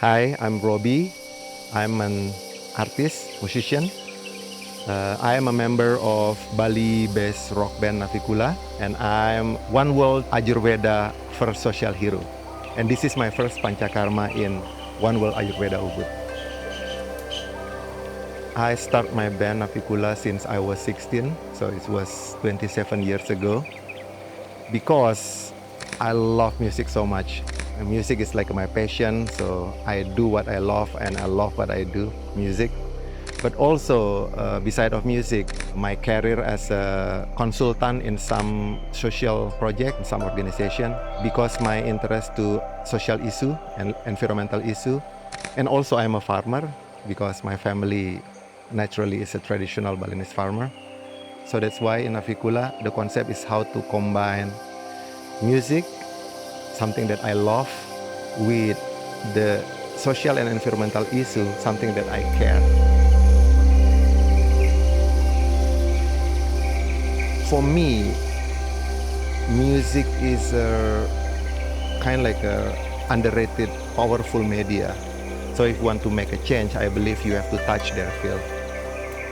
Hi, I'm Robi. I'm an artist, musician. I am a member of Bali-based rock band Navicula, and I'm Oneworld Ayurveda first social hero. And this is my first Panchakarma in Oneworld Ayurveda Ubud. I start my band Navicula since I was 16, so it was 27 years ago, because I love music so much. And music is like my passion, so I do what I love and I love what I do, music. But also, beside of music, my career as a consultant in some social project, in some organization, because my interest to social issue and environmental issue. And also I'm a farmer because my family naturally is a traditional Balinese farmer. So that's why in Navicula, the concept is how to combine music, something that I love, with the social and environmental issue, something that I care. For me, music is kind of like a underrated, powerful media. So if you want to make a change, I believe you have to touch their field,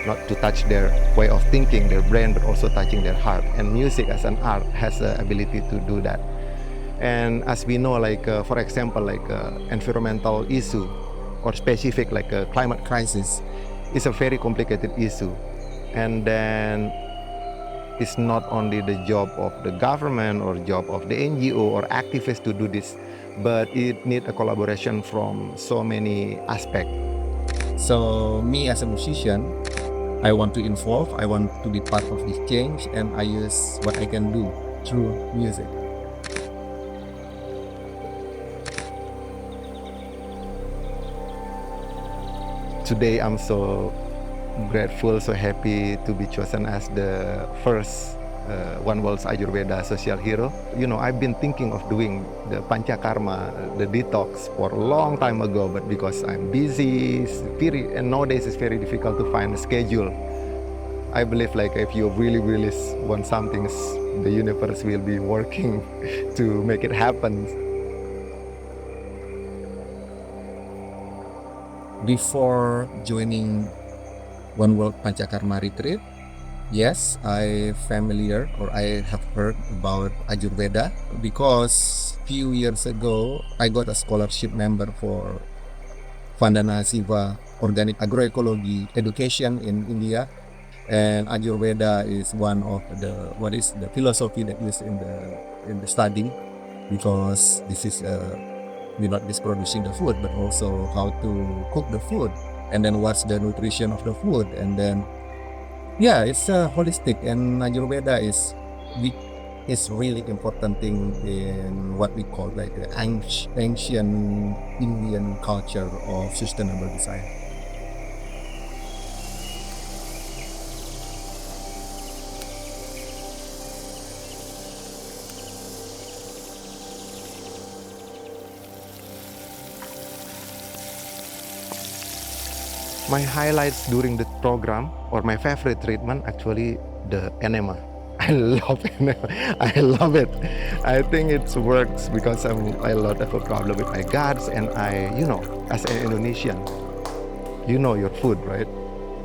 not to touch their way of thinking, their brain, but also touching their heart. And music as an art has the ability to do that. And as we know, like for example, like environmental issue or specific like a climate crisis is a very complicated issue. And then it's not only the job of the government or job of the NGO or activists to do this, but it needs a collaboration from so many aspects. So me as a musician, I want to involve, I want to be part of this change, and I use what I can do through music. Today I'm so grateful, so happy to be chosen as the first One World's Ayurveda social hero. You know, I've been thinking of doing the Panchakarma, the detox, for a long time ago, but because I'm busy, and nowadays it's very difficult to find a schedule. I believe like if you really, really want something, the universe will be working to make it happen. Before joining One World Panchakarma retreat, yes, I familiar or I have heard about Ayurveda because few years ago I got a scholarship member for Vandana Siva Organic Agroecology Education in India, and Ayurveda is one of the philosophy that is in the study, because this is we're not just producing the food but also how to cook the food, and then what's the nutrition of the food, and then it's holistic, and Ayurveda is really important thing in what we call like the ancient Indian culture of sustainable design. My highlights during the program, or my favorite treatment, actually the enema. I love enema. I love it. I think it works because I lot of a problem with my guts, and as an Indonesian, you know your food, right?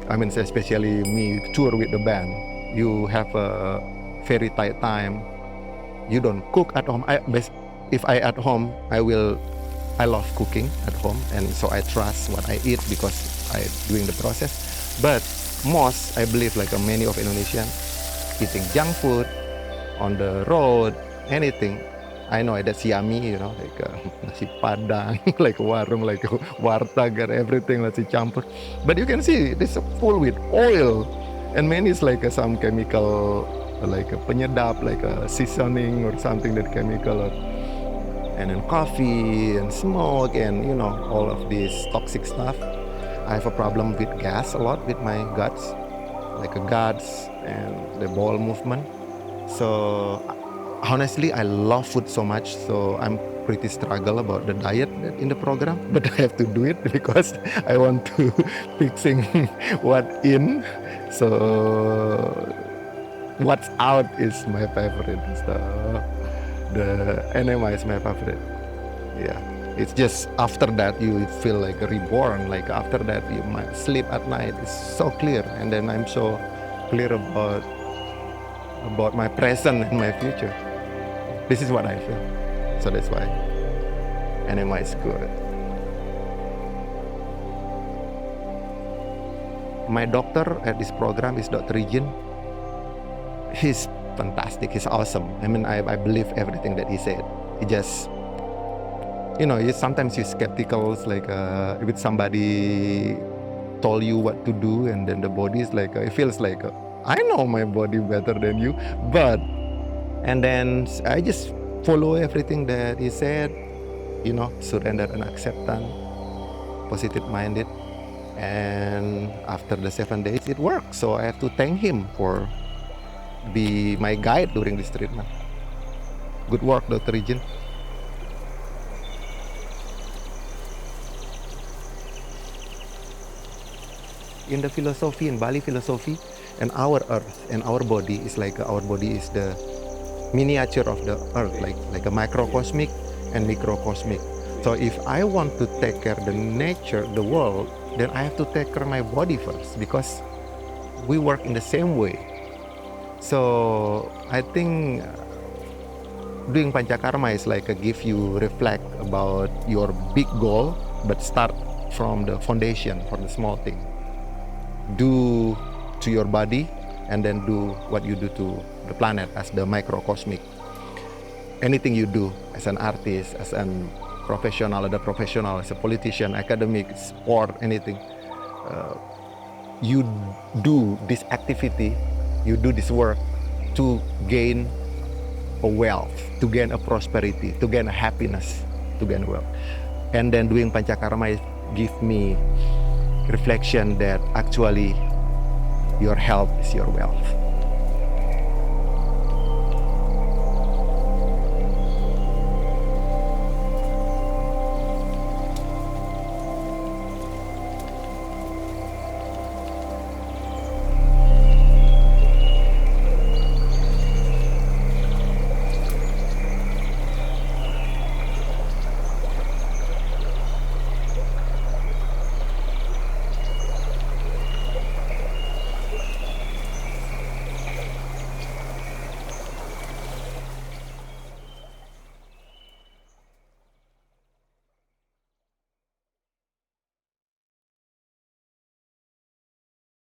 I mean, especially me, tour with the band. You have a very tight time. You don't cook at home. If I at home, I love cooking at home, and so I trust what I eat because I doing the process. But most, I believe, like many of Indonesians, eating junk food on the road, anything. I know that's yummy, like nasi padang, like warung, like warteg, and everything, nasi campur. But you can see this is full with oil, and many is like some chemical, like a penyedap, like a seasoning or something that chemical. And then coffee and smoke and all of this toxic stuff. I have a problem with gas a lot with my guts, like a guts and the bowel movement. So honestly, I love food so much, so I'm pretty struggle about the diet in the program, but I have to do it because I want to fixing what in. So what's out is my favorite. So the enema is my favorite. Yeah. It's just after that you feel like a reborn. Like after that you might sleep at night. It's so clear, and then I'm so clear about my present and my future. This is what I feel. So that's why enema is good. My doctor at this program is Dr. Rigin. He's fantastic. He's awesome. I mean, I believe everything that he said. He just, sometimes you're skeptical. It's like if somebody told you what to do, and then the body is like, it feels like, I know my body better than you. And then I just follow everything that he said, surrender and acceptance, positive minded. And after the 7 days, it worked. So I have to thank him for be my guide during this treatment. Good work, Dr. Rigin. In the philosophy, in Bali philosophy, and our earth and our body is like our body is the miniature of the earth, like a microcosmic and microcosmic. So if I want to take care of the nature, the world, then I have to take care of my body first, because we work in the same way. So I think doing Panchakarma is like a give you reflect about your big goal, but start from the foundation, from the small thing. Do to your body, and then do what you do to the planet as the microcosmic. Anything you do as an artist, as a professional, as a politician, academic, sport, anything, you do this activity, you do this work to gain a wealth, to gain a prosperity, to gain a happiness, to gain wealth. And then doing Panchakarma give me reflection that actually your health is your wealth.